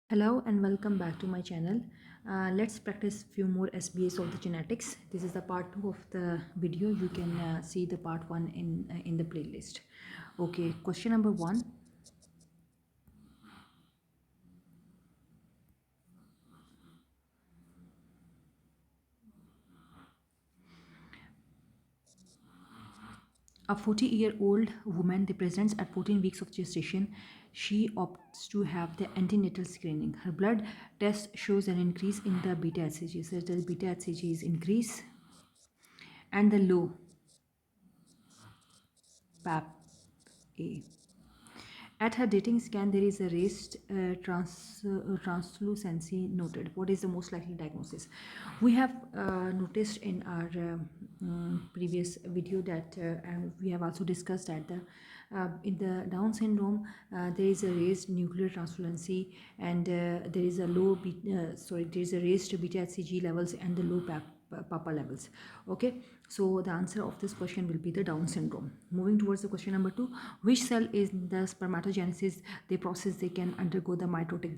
Hello and welcome back to my channel. Let's practice few more SBAs of the genetics. This is the part 2 of the video. You can see the part 1 in the playlist. Okay, question number 1. A 40-year-old woman presents at 14 weeks of gestation. She opts to have the antenatal screening. Her blood test shows an increase in the beta HCG. So the beta HCG is increase and the low PAP-A. At her dating scan, there is a raised translucency noted. What is the most likely diagnosis? We have noticed in our previous video that, and we have also discussed that in the Down syndrome, there is a raised nuclear translucency, and there is a there is a raised beta HCG levels and the low papa levels. Okay, so the answer of this question will be the Down syndrome. Moving towards the question number 2, which cell is the spermatogenesis they process they can undergo the mitotic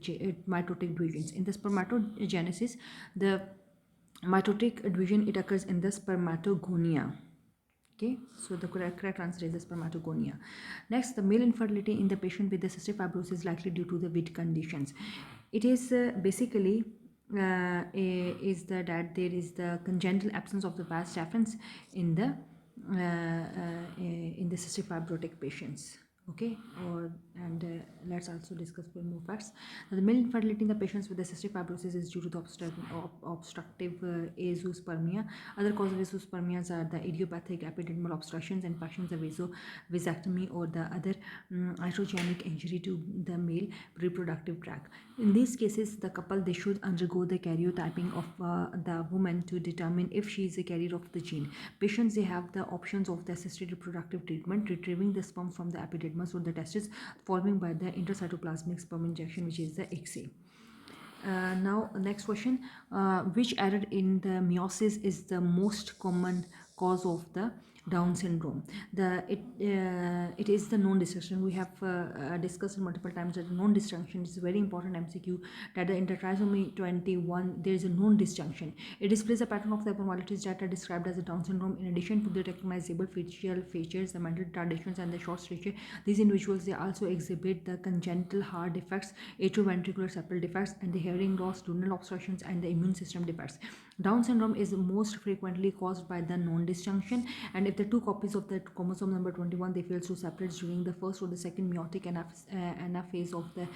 divisions? In the spermatogenesis, the mitotic division, it occurs in the spermatogonia. Okay, so the correct answer is the spermatogonia. Next, the male infertility in the patient with the cystic fibrosis is likely due to the which conditions? It is basically is the that there is the congenital absence of the vas deferens in the cystic fibrotic patients. Okay, and let's also discuss more facts. Now, the male infertility in the patients with the cystic fibrosis is due to the obstructive azoospermia. Other causes of azoospermias are the idiopathic epididymal obstructions, infections, the vasectomy, or the other iatrogenic injury to the male reproductive tract. In these cases, the couple they should undergo the karyotyping of the woman to determine if she is a carrier of the gene. Patients they have the options of the assisted reproductive treatment, retrieving the sperm from the epididymis or the testes, following by the intracytoplasmic sperm injection, which is the ICSI. Now, next question: which error in the meiosis is the most common cause of the Down syndrome? It is the non-disjunction. We have discussed multiple times that non-disjunction is a very important MCQ. That in the trisomy 21 there is a non-disjunction. It displays a pattern of the abnormalities that are described as a Down syndrome. In addition to the recognizable facial features, the mental retardations, and the short stature, these individuals they also exhibit the congenital heart defects, atrioventricular septal defects, and the hearing loss, duodenal obstructions, and the immune system defects. Down syndrome is most frequently caused by the non-disjunction, and if the two copies of the chromosome number 21 they fail to separate during the first or the second meiotic anaphase of the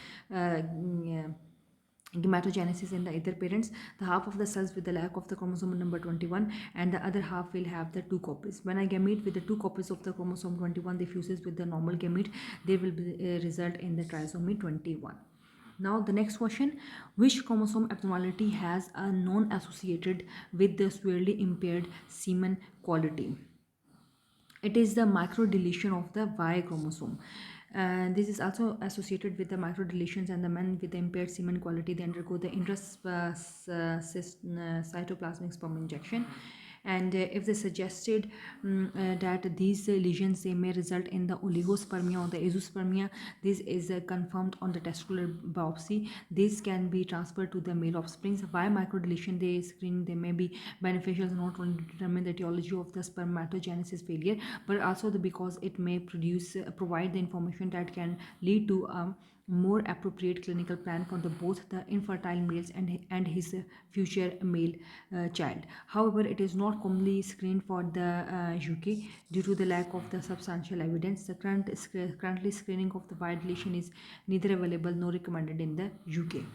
gametogenesis in the either parents, the half of the cells with the lack of the chromosome number 21 and the other half will have the two copies. When a gamete with the two copies of the chromosome 21 they fuses with the normal gamete, they will result in the trisomy 21. Now the next question: which chromosome abnormality has a non-associated with the severely impaired semen quality? It is the microdeletion of the Y chromosome. This is also associated with the microdeletions, and the men with the impaired semen quality they undergo the cytoplasmic sperm injection. And if they suggested that these lesions they may result in the oligospermia or the azoospermia, this is confirmed on the testicular biopsy. This can be transferred to the male offspring. By microdeletion they screen they may be beneficial not only to determine the etiology of the spermatogenesis failure, but also because it may provide the information that can lead to more appropriate clinical plan for both the infertile males and his future male child. However, it is not commonly screened for the UK due to the lack of the substantial evidence. The currently screening of the Y deletion is neither available nor recommended in the UK.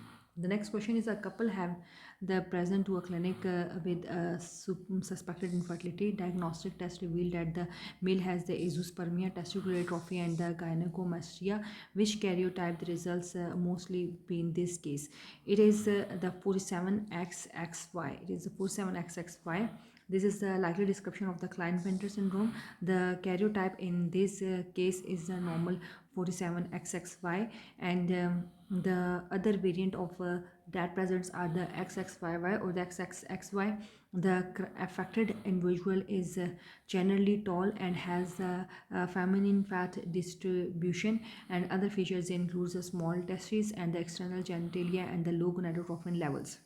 The next question is: a couple have the present to a clinic with a suspected infertility. Diagnostic test revealed that the male has the azoospermia, testicular atrophy, and the gynecomastia. Which karyotype the results mostly be in this case? It is the 47XXY. It is the 47XXY. This is the likely description of the Klinefelter syndrome. The karyotype in this case is the normal 47XXY, and The other variant of that presents are the XXYY or the XXXY. The affected individual is generally tall and has feminine fat distribution, and other features includes the small testes and the external genitalia and the low gonadotropin levels.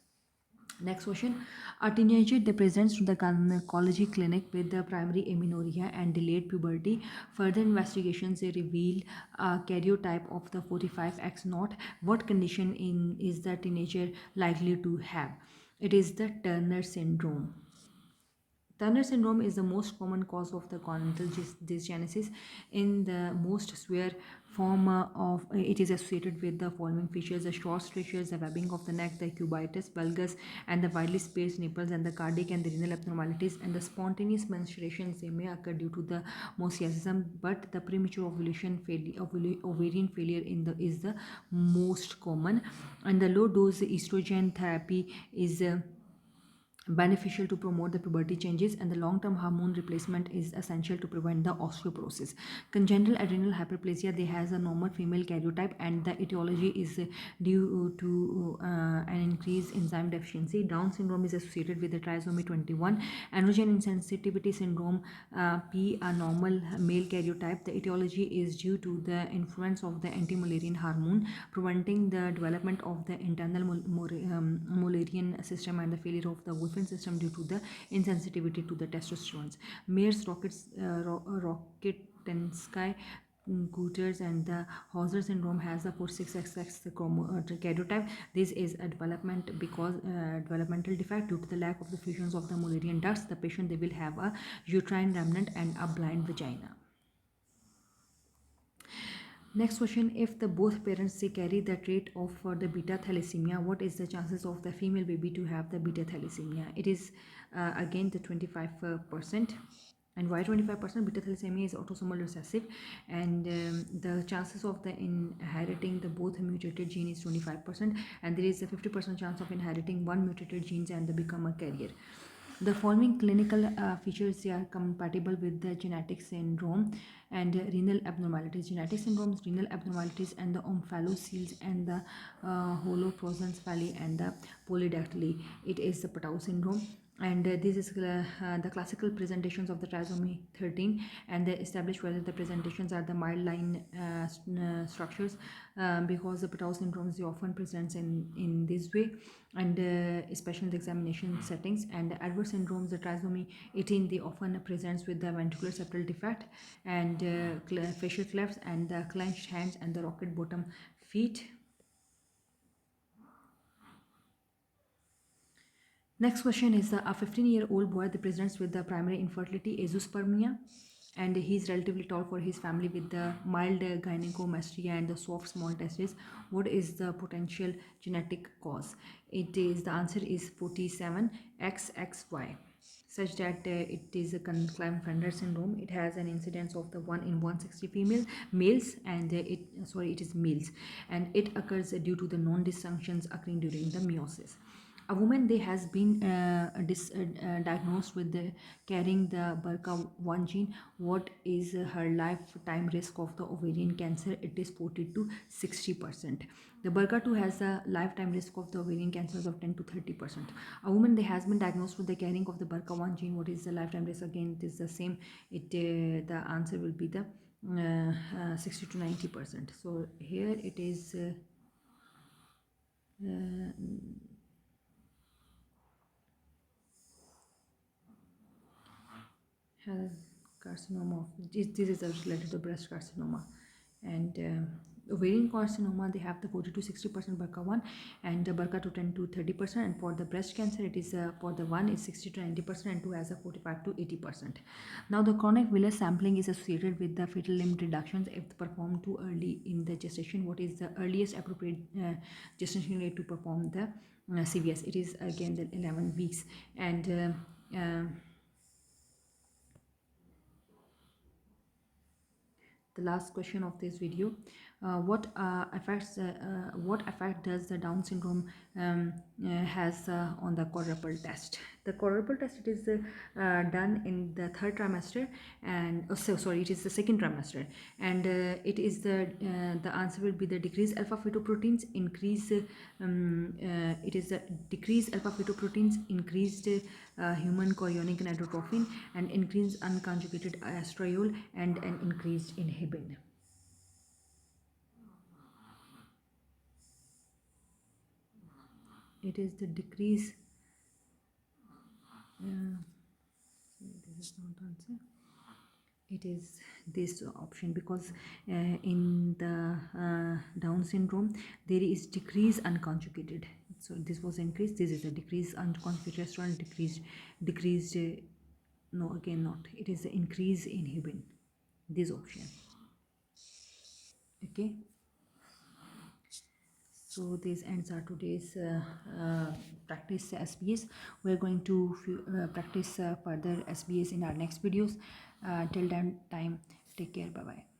Next question. A teenager that presents to the gynecology clinic with the primary amenorrhea and delayed puberty. Further investigations reveal a karyotype of the 45X0. What condition is the teenager likely to have? It is the Turner syndrome. Turner syndrome is the most common cause of the congenital dysgenesis. In the most severe form of it is associated with the following features: the short strictures, the webbing of the neck, the cubitus vulgus, and the widely spaced nipples, and the cardiac and the renal abnormalities, and the spontaneous menstruations. They may occur due to the mosaicism, but the premature ovulation ovarian failure is the most common. And the low dose estrogen therapy is beneficial to promote the puberty changes, and the long-term hormone replacement is essential to prevent the osteoporosis. Congenital adrenal hyperplasia, they has a normal female karyotype, and the etiology is due to an increased enzyme deficiency. Down syndrome is associated with the trisomy 21. Androgen insensitivity syndrome, P, a normal male karyotype. The etiology is due to the influence of the anti-Mullerian hormone, preventing the development of the internal Mullerian system and the failure of the Wolfram system due to the insensitivity to the testosterone. Mayer's Rokitansky Couters and the Hauser syndrome has the 46XX karyotype. This is a developmental defect due to the lack of the fusions of the Mullerian ducts. The patient, they will have a uterine remnant and a blind vagina. Next question. If the both parents, they carry the trait of the beta thalassemia, what is the chances of the female baby to have the beta thalassemia? It is again the 25%. And why 25%? Beta thalassemia is autosomal recessive, and the chances of the inheriting the both mutated gene is 25%, and there is a 50% chance of inheriting one mutated genes and they become a carrier. The following clinical features, they are compatible with the genetic syndrome and renal abnormalities. Genetic syndromes, renal abnormalities, and the omphalocele and the holoprosencephaly and the polydactyly. It is the Patau syndrome. And this is the classical presentations of the trisomy 13, and they establish whether the presentations are the mild line structures, because the Patau syndromes, they often presents in this way, and especially in the examination settings. And the adverse syndromes, the trisomy 18, they often presents with the ventricular septal defect and facial clefts and the clenched hands and the rocket bottom feet. Next question is, a 15-year-old boy that presents with the primary infertility, azoospermia, and he is relatively tall for his family with the mild gynecomastia and the soft small testes. What is the potential genetic cause? It is, the answer is 47XXY, such that it is a Klinefelter syndrome. It has an incidence of the 1 in 160 males, and it is males, and it occurs due to the non-dysfunctions occurring during the meiosis. A woman, they has been diagnosed with carrying the BRCA1 gene. What is her lifetime risk of the ovarian cancer? It is 40 to 60%. The BRCA2 has a lifetime risk of the ovarian cancers of 10 to 30%. A woman, they has been diagnosed with the carrying of the BRCA1 gene. What is the lifetime risk? Again, it is the same. The answer will be the 60 to 90%. So here it is carcinoma. This is related to breast carcinoma, and ovarian carcinoma, they have the 40 to 60% BRCA1, and the BRCA2 10 to 30%, and for the breast cancer, it is for the 1 is 60 to 90%, and 2 has a 45 to 80%. Now the chronic villus sampling is associated with the fetal limb reductions if performed too early in the gestation. What is the earliest appropriate gestation rate to perform the CVS? It is again the 11 weeks. And the last question of this video, What effect does the Down syndrome has on the quadruple test? The quadruple test, it is done in the third trimester, and it is the second trimester, and the answer will be the decreased alpha fetoproteins, it is the decreased alpha fetoproteins, increased human chorionic gonadotrophin, and increased unconjugated estriol, and an increased inhibin. It is the decrease. This is not answer. It is this option, because in the Down syndrome there is decrease unconjugated. So this was increased. This is a decrease unconjugated estriol, decreased. No, again not. It is the increase inhibin. This option. Okay. So this ends our today's practice SBS. We're going to practice further SBS in our next videos. Till then time, take care. Bye bye.